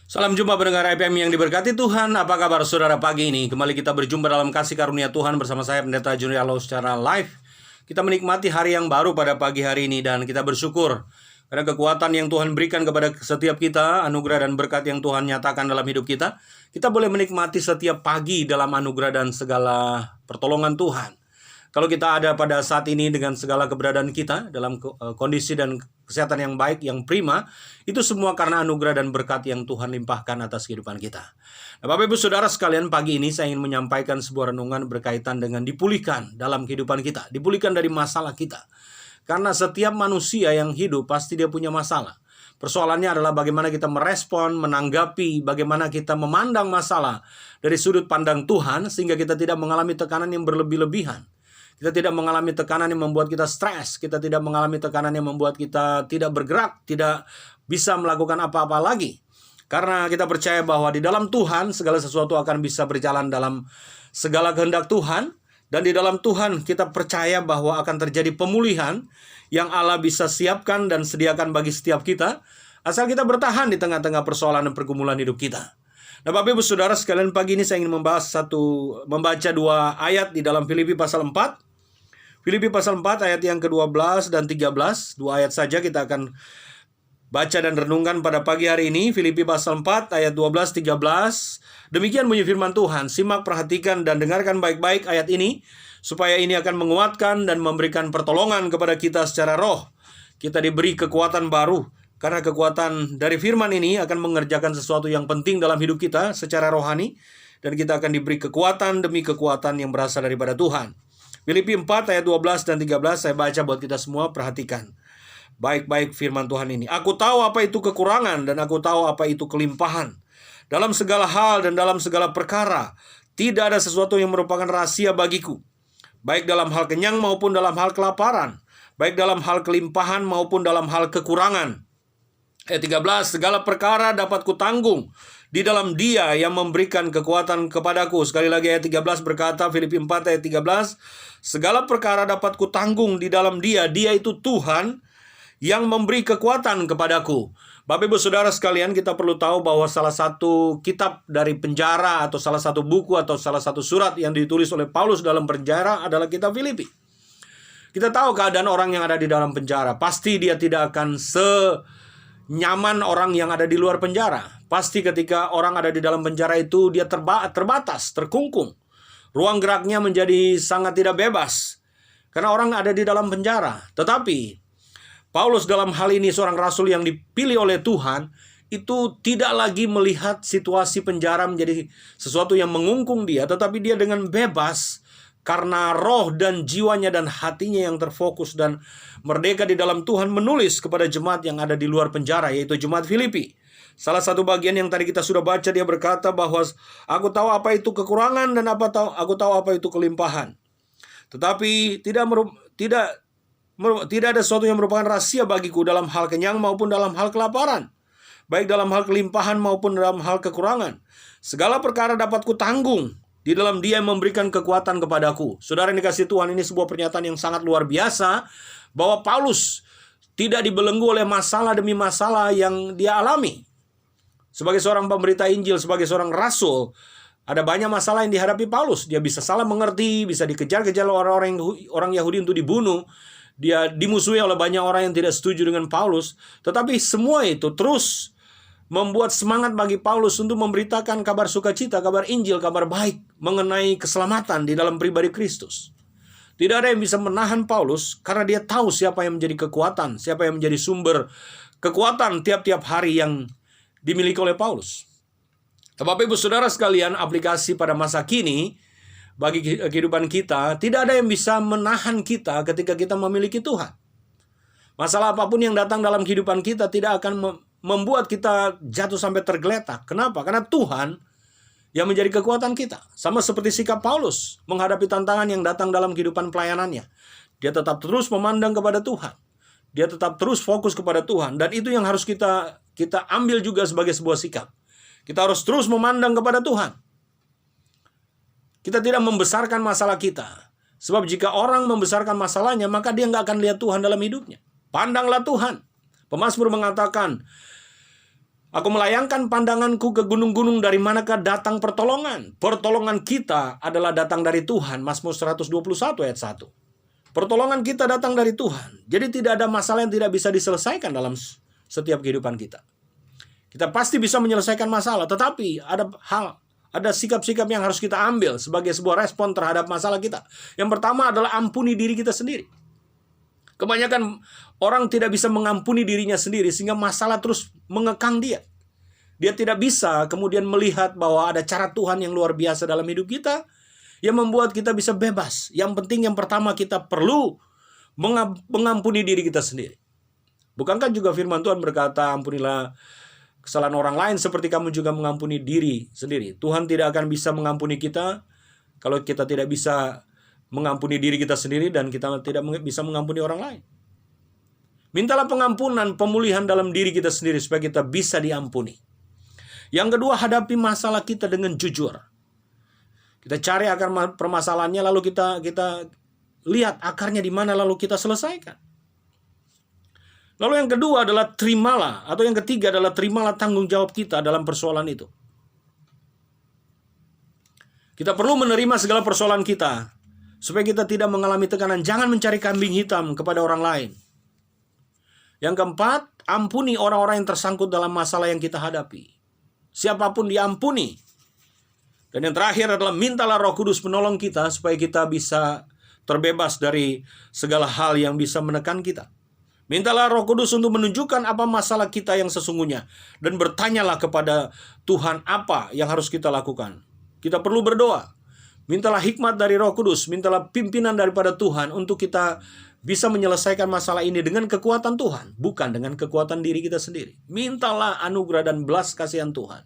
Salam jumpa pendengar IPM yang diberkati Tuhan. Apa kabar saudara pagi ini? Kembali kita berjumpa dalam kasih karunia Tuhan bersama saya Pendeta Junior Alo secara live. Kita menikmati hari yang baru pada pagi hari ini dan kita bersyukur karena kekuatan yang Tuhan berikan kepada setiap kita, anugerah dan berkat yang Tuhan nyatakan dalam hidup kita. Kita boleh menikmati setiap pagi dalam anugerah dan segala pertolongan Tuhan. Kalau kita ada pada saat ini dengan segala keberadaan kita dalam kondisi dan kesehatan yang baik, yang prima, itu semua karena anugerah dan berkat yang Tuhan limpahkan atas kehidupan kita. Nah, Bapak Ibu Saudara sekalian, pagi ini saya ingin menyampaikan sebuah renungan berkaitan dengan dipulihkan dalam kehidupan kita, dipulihkan dari masalah kita. Karena setiap manusia yang hidup pasti dia punya masalah. Persoalannya adalah bagaimana kita merespon, menanggapi, bagaimana kita memandang masalah dari sudut pandang Tuhan sehingga kita tidak mengalami tekanan yang berlebih-lebihan. Kita tidak mengalami tekanan yang membuat kita stres. Kita tidak mengalami tekanan yang membuat kita tidak bergerak, tidak bisa melakukan apa-apa lagi. Karena kita percaya bahwa di dalam Tuhan segala sesuatu akan bisa berjalan dalam segala kehendak Tuhan. Dan di dalam Tuhan kita percaya bahwa akan terjadi pemulihan yang Allah bisa siapkan dan sediakan bagi setiap kita. Asal kita bertahan di tengah-tengah persoalan dan pergumulan hidup kita. Nah, Bapak Ibu Saudara sekalian, pagi ini saya ingin membaca dua ayat di dalam Filipi pasal 4. Filipi pasal 4 ayat yang ke-12 dan 13. Dua ayat saja kita akan baca dan renungkan pada pagi hari ini. Filipi pasal 4 ayat 12-13. Demikian bunyi firman Tuhan. Simak, perhatikan dan dengarkan baik-baik ayat ini, supaya ini akan menguatkan dan memberikan pertolongan kepada kita secara roh. Kita diberi kekuatan baru, karena kekuatan dari firman ini akan mengerjakan sesuatu yang penting dalam hidup kita secara rohani. Dan kita akan diberi kekuatan demi kekuatan yang berasal daripada Tuhan. Filipi 4 ayat 12 dan 13 saya baca buat kita semua, perhatikan baik-baik firman Tuhan ini. Aku tahu apa itu kekurangan dan aku tahu apa itu kelimpahan. Dalam segala hal dan dalam segala perkara, tidak ada sesuatu yang merupakan rahasia bagiku. Baik dalam hal kenyang maupun dalam hal kelaparan. Baik dalam hal kelimpahan maupun dalam hal kekurangan. Ayat 13, segala perkara dapat kutanggung di dalam Dia yang memberikan kekuatan kepadaku. Sekali lagi ayat 13 berkata, Filipi 4 ayat 13, segala perkara dapat kutanggung di dalam Dia. Dia itu Tuhan yang memberi kekuatan kepadaku. Bapak Ibu Saudara sekalian, kita perlu tahu bahwa salah satu kitab dari penjara atau salah satu buku atau salah satu surat yang ditulis oleh Paulus dalam penjara adalah kitab Filipi. Kita tahu keadaan orang yang ada di dalam penjara. Pasti dia tidak akan nyaman orang yang ada di luar penjara. Pasti ketika orang ada di dalam penjara itu dia terbatas, terkungkung. Ruang geraknya menjadi sangat tidak bebas karena orang ada di dalam penjara. Tetapi Paulus dalam hal ini seorang rasul yang dipilih oleh Tuhan itu tidak lagi melihat situasi penjara menjadi sesuatu yang mengungkung dia, tetapi dia dengan bebas karena roh dan jiwanya dan hatinya yang terfokus dan merdeka di dalam Tuhan menulis kepada jemaat yang ada di luar penjara, yaitu jemaat Filipi. Salah satu bagian yang tadi kita sudah baca, dia berkata bahwa aku tahu apa itu kekurangan dan aku tahu apa itu kelimpahan. Tetapi tidak ada sesuatu yang merupakan rahasia bagiku dalam hal kenyang maupun dalam hal kelaparan. Baik dalam hal kelimpahan maupun dalam hal kekurangan. Segala perkara dapat kutanggung di dalam Dia yang memberikan kekuatan kepadaku. Saudara yang dikasihi Tuhan, ini sebuah pernyataan yang sangat luar biasa, bahwa Paulus tidak dibelenggu oleh masalah demi masalah yang dia alami. Sebagai seorang pemberita Injil, sebagai seorang rasul, ada banyak masalah yang dihadapi Paulus. Dia bisa salah mengerti, bisa dikejar-kejar orang Yahudi untuk dibunuh. Dia dimusuhi oleh banyak orang yang tidak setuju dengan Paulus. Tetapi semua itu terus membuat semangat bagi Paulus untuk memberitakan kabar sukacita, kabar Injil, kabar baik mengenai keselamatan di dalam pribadi Kristus. Tidak ada yang bisa menahan Paulus karena dia tahu siapa yang menjadi kekuatan, siapa yang menjadi sumber kekuatan tiap-tiap hari yang dimiliki oleh Paulus. Bapak Ibu Saudara sekalian, aplikasi pada masa kini bagi kehidupan kita, tidak ada yang bisa menahan kita ketika kita memiliki Tuhan. Masalah apapun yang datang dalam kehidupan kita tidak akan membuat kita jatuh sampai tergeletak. Kenapa? Karena Tuhan yang menjadi kekuatan kita. Sama seperti sikap Paulus menghadapi tantangan yang datang dalam kehidupan pelayanannya. Dia tetap terus memandang kepada Tuhan. Dia tetap terus fokus kepada Tuhan. Dan itu yang harus kita ambil juga sebagai sebuah sikap. Kita harus terus memandang kepada Tuhan. Kita tidak membesarkan masalah kita. Sebab jika orang membesarkan masalahnya, maka dia nggak akan lihat Tuhan dalam hidupnya. Pandanglah Tuhan. Pemazmur mengatakan, Aku melayangkan pandanganku ke gunung-gunung, dari manakah datang pertolongan? Pertolongan kita adalah datang dari Tuhan. Mazmur 121 ayat 1. Pertolongan kita datang dari Tuhan. Jadi tidak ada masalah yang tidak bisa diselesaikan dalam setiap kehidupan kita. Kita pasti bisa menyelesaikan masalah, tetapi ada sikap-sikap yang harus kita ambil sebagai sebuah respon terhadap masalah kita. Yang pertama adalah ampuni diri kita sendiri. Kebanyakan orang tidak bisa mengampuni dirinya sendiri sehingga masalah terus mengekang dia. Dia tidak bisa kemudian melihat bahwa ada cara Tuhan yang luar biasa dalam hidup kita yang membuat kita bisa bebas. Yang penting yang pertama kita perlu mengampuni diri kita sendiri. Bukankah juga firman Tuhan berkata, ampunilah kesalahan orang lain seperti kamu juga mengampuni diri sendiri. Tuhan tidak akan bisa mengampuni kita kalau kita tidak bisa mengampuni diri kita sendiri dan kita tidak bisa mengampuni orang lain. Mintalah pengampunan, pemulihan dalam diri kita sendiri supaya kita bisa diampuni. Yang kedua, hadapi masalah kita dengan jujur. Kita cari akar permasalahannya, lalu kita lihat akarnya di mana, lalu kita selesaikan. Lalu yang kedua adalah terimalah, atau yang ketiga adalah terimalah tanggung jawab kita dalam persoalan itu. Kita perlu menerima segala persoalan kita, supaya kita tidak mengalami tekanan. Jangan mencari kambing hitam kepada orang lain. Yang keempat, ampuni orang-orang yang tersangkut dalam masalah yang kita hadapi. Siapapun diampuni. Dan yang terakhir adalah mintalah Roh Kudus menolong kita supaya kita bisa terbebas dari segala hal yang bisa menekan kita. Mintalah Roh Kudus untuk menunjukkan apa masalah kita yang sesungguhnya. Dan bertanyalah kepada Tuhan apa yang harus kita lakukan. Kita perlu berdoa. Mintalah hikmat dari Roh Kudus, mintalah pimpinan daripada Tuhan untuk kita bisa menyelesaikan masalah ini dengan kekuatan Tuhan, bukan dengan kekuatan diri kita sendiri. Mintalah anugerah dan belas kasihan Tuhan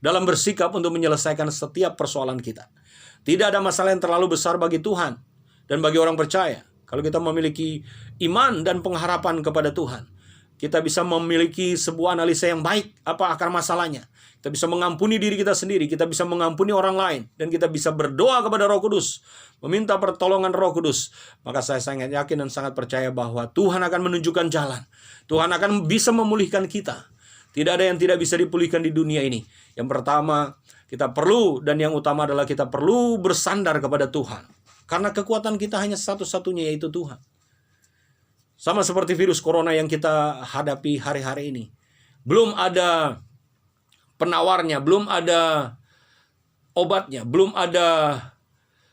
dalam bersikap untuk menyelesaikan setiap persoalan kita. Tidak ada masalah yang terlalu besar bagi Tuhan dan bagi orang percaya. Kalau kita memiliki iman dan pengharapan kepada Tuhan, kita bisa memiliki sebuah analisa yang baik apa akar masalahnya. Kita bisa mengampuni diri kita sendiri, kita bisa mengampuni orang lain, dan kita bisa berdoa kepada Roh Kudus, meminta pertolongan Roh Kudus. Maka saya sangat yakin dan sangat percaya bahwa Tuhan akan menunjukkan jalan. Tuhan akan bisa memulihkan kita. Tidak ada yang tidak bisa dipulihkan di dunia ini. Yang pertama, kita perlu, dan yang utama adalah kita perlu bersandar kepada Tuhan. Karena kekuatan kita hanya satu-satunya, yaitu Tuhan. Sama seperti virus corona yang kita hadapi hari-hari ini. Belum ada penawarnya, belum ada obatnya, belum ada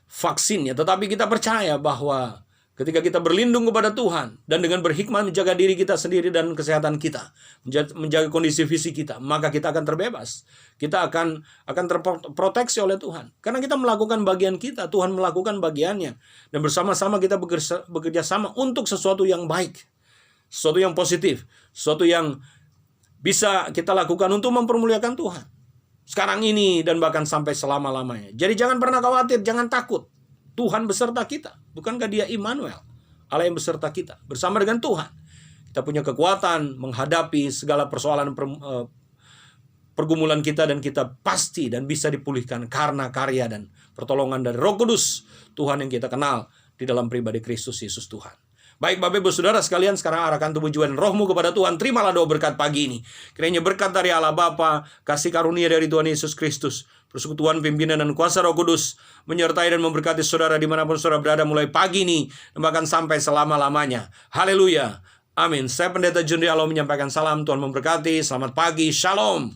vaksinnya. Tetapi kita percaya bahwa ketika kita berlindung kepada Tuhan dan dengan berhikmat menjaga diri kita sendiri dan kesehatan kita, menjaga kondisi fisik kita, maka kita akan terbebas. Kita akan terproteksi oleh Tuhan. Karena kita melakukan bagian kita, Tuhan melakukan bagiannya. Dan bersama-sama kita bekerja sama untuk sesuatu yang baik, sesuatu yang positif, sesuatu yang bisa kita lakukan untuk mempermuliakan Tuhan. Sekarang ini dan bahkan sampai selama-lamanya. Jadi jangan pernah khawatir, jangan takut. Tuhan beserta kita. Bukankah Dia Immanuel? Allah yang beserta kita. Bersama dengan Tuhan. Kita punya kekuatan menghadapi segala persoalan pergumulan kita. Dan kita pasti dan bisa dipulihkan karena karya dan pertolongan dari Roh Kudus Tuhan yang kita kenal di dalam pribadi Kristus Yesus Tuhan. Baik Bapak Ibu Saudara sekalian, sekarang arahkan tubuh jiwa dan rohmu kepada Tuhan. Terimalah doa berkat pagi ini. Kiranya berkat dari Allah Bapa, kasih karunia dari Tuhan Yesus Kristus, persekutuan pimpinan dan kuasa Roh Kudus menyertai dan memberkati saudara dimanapun saudara berada mulai pagi ini dan bahkan sampai selama-lamanya. Haleluya. Amin. Saya Pendeta John Rialo menyampaikan salam. Tuhan memberkati. Selamat pagi. Shalom.